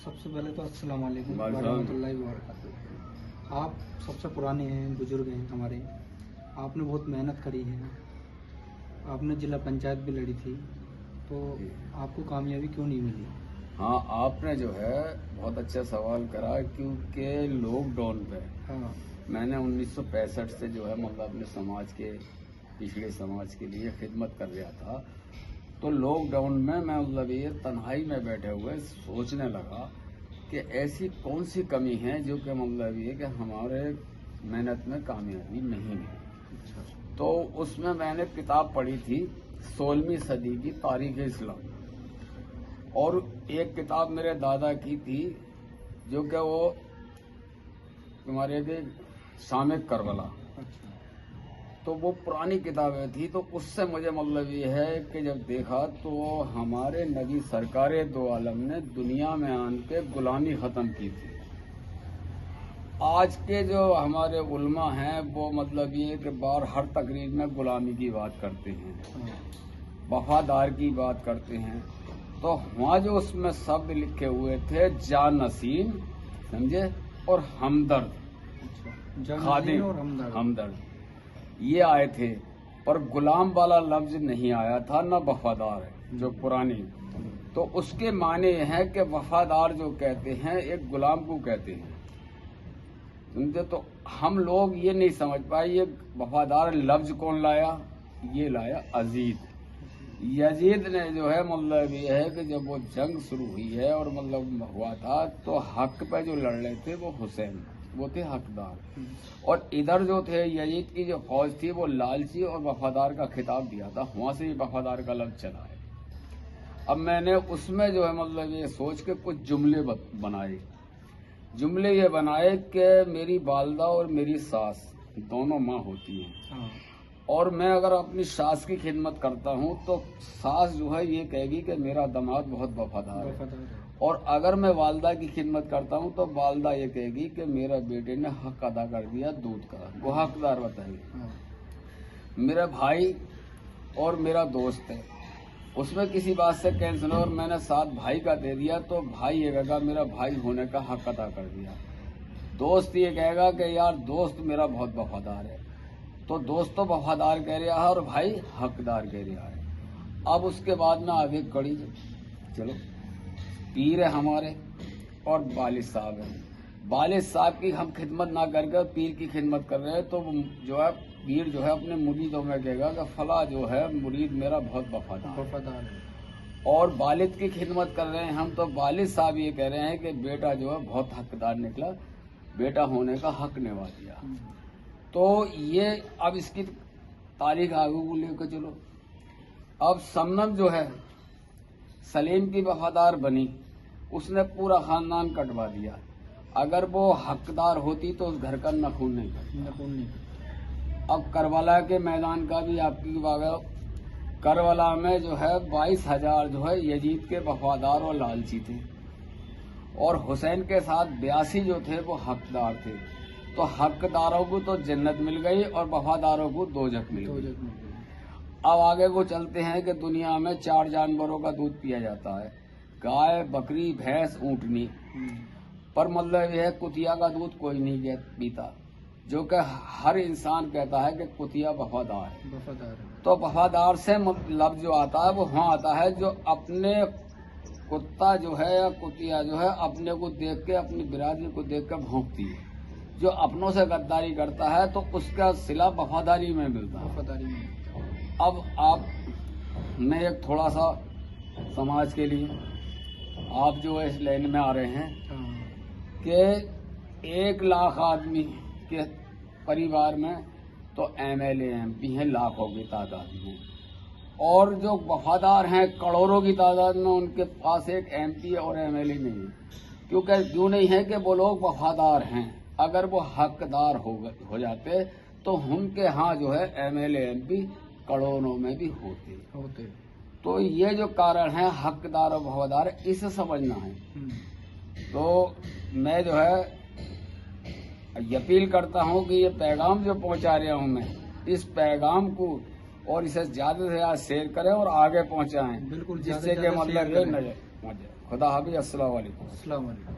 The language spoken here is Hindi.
सबसे पहले तो अस्सलाम वालेकुम रहमतुल्लाहि व बरकातुहू। आप सबसे पुराने हैं, बुजुर्ग हैं हमारे। आपने बहुत मेहनत करी है, आपने जिला पंचायत भी लड़ी थी, तो आपको कामयाबी क्यों नहीं मिली? हाँ, आपने जो है बहुत अच्छा सवाल करा, क्योंकि लॉकडाउन पे मैंने 1965 से जो है मतलब अपने समाज के, पिछड़े समाज के लिए खिदमत कर रहा था। तो लॉकडाउन में मैं मतलब ये तन्हाई में बैठे हुए सोचने लगा कि ऐसी कौन सी कमी है जो कि मतलब ये कि हमारे मेहनत में कामयाबी नहीं मिली। तो उसमें मैंने किताब पढ़ी थी 16वीं सदी की तारीख इस्लाम, और एक किताब मेरे दादा की थी जो कि वो तुम्हारे के शामिक करबला। तो वो पुरानी किताबें थी, तो उससे मुझे मतलब ये है कि जब देखा तो हमारे नबी सरकार दो आलम ने दुनिया में आन के गुलामी खत्म की थी। आज के जो हमारे उलमा हैं वो मतलब ये कि बार हर तकरीर में गुलामी की बात करते हैं, वफादार की बात करते हैं। तो वहाँ जो उसमें शब्द लिखे हुए थे जानसीन, समझे, और हमदर्द, खादिम और हमदर्द, ये आए थे, पर गुलाम वाला लफ्ज नहीं आया था, न वफादार है जो पुरानी। तो उसके माने हैं कि वफादार जो कहते हैं एक गुलाम को कहते हैं, समझे। तो हम लोग ये नहीं समझ पाए ये वफादार लफ्ज कौन लाया। ये लाया अजीद। यजीद ने जो है मतलब ये है कि जब वो जंग शुरू हुई है और मतलब हुआ था, तो हक पे जो लड़ रहे थे वो हुसैन, वो थे हकदार। और इधर जो थे यजीद की जो फौज थी वो लालची और वफादार का खिताब दिया था, वहां से ही वफादार का लफ्ज चला है। अब मैंने उसमें जो है मतलब ये सोच के कुछ जुमले बनाए। जुमले ये बनाए कि मेरी वालदा और मेरी सास दोनों माँ होती हैं, और मैं अगर अपनी सास की खिदमत करता हूँ तो सास जो है ये कहेगी कि मेरा दामाद बहुत वफादार है, और अगर मैं वालदा की खिदमत करता हूँ तो वालदा ये कहेगी कि मेरा बेटे ने हक अदा कर दिया दूध का, वो हकदार बताइए। मेरा भाई और मेरा दोस्त है, उसमें किसी बात से कैंसिल हो और मैंने साथ भाई का दे दिया, तो भाई ये कहेगा मेरा भाई होने का हक अदा कर दिया। दोस्त ये कहेगा कि यार दोस्त मेरा बहुत वफादार है, तो दोस्त तो वफादार कह रहा है और भाई हकदार कह रहा है। अब उसके बाद में आगे कड़ी, चलो पीर है हमारे और वालिद साहब है। वालिद साहब की हम खिदमत ना करके पीर की खिदमत कर रहे हैं, तो जो है पीर जो है अपने मुरीदों में कहेगा कि फला जो है मुरीद मेरा बहुत वफादार है, और वालिद की खिदमत कर रहे हैं हम, तो वालिद साहब ये कह रहे हैं कि बेटा जो है बहुत हकदार निकला, बेटा होने का हक निभा दिया। तो ये अब इसकी तारीख आगे को लेकर चलो। अब समनम जो है सलीम की वफादार बनी, उसने पूरा खानदान कटवा दिया। अगर वो हकदार होती तो उस घर का नखून नहीं करती। अब करबला के मैदान का भी आपकी बात, करबला में जो है 22,000 जो है यजीद के वफादार और लालची थे, और हुसैन के साथ 82 जो थे वो हकदार थे। तो हकदारों को तो जन्नत मिल गई और वफादारों को दोजख मिल गई। अब आगे को चलते हैं कि दुनिया में 4 जानवरों का दूध पिया जाता है, गाय, बकरी, भैंस, ऊँटनी, पर मतलब यह है कुतिया का दूध कोई नहीं पीता, जो कि हर इंसान कहता है कि कुतिया वफादार है। तो वफादार से लफ्ज जो आता है वो वहाँ आता है जो अपने कुत्ता जो है या कुतिया जो है अपने को देख के, अपनी बिरादरी को देख कर भौंकती है। जो अपनों से गद्दारी करता है तो उसका सिला वफादारी में मिलता है। अब आप मैं एक थोड़ा सा समाज के लिए, आप जो इस लाइन में आ रहे हैं कि 1 लाख आदमी के परिवार में तो MLA MP हैं लाखों की तादाद में, और जो वफादार हैं करोड़ों की तादाद में, उनके पास एक MP और MLA नहीं है। क्योंकि क्यों नहीं है कि वो लोग वफादार हैं। अगर वो हकदार हो जाते तो उनके यहाँ जो है MLA MP करोड़ों में भी होते। तो ये जो कारण है हकदार और वफादार, इसे समझना है। तो मैं जो है अपील करता हूँ कि ये पैगाम जो पहुँचा रहा हूँ मैं, इस पैगाम को और इसे ज्यादा से ज्यादा शेयर करें और आगे पहुँचाएं, बिल्कुल, जिससे कि मतलब ये नजर पहुँचे। खुदा हाफिज़, अस्सलाम वालेकुम। अस्सलाम वालेकुम।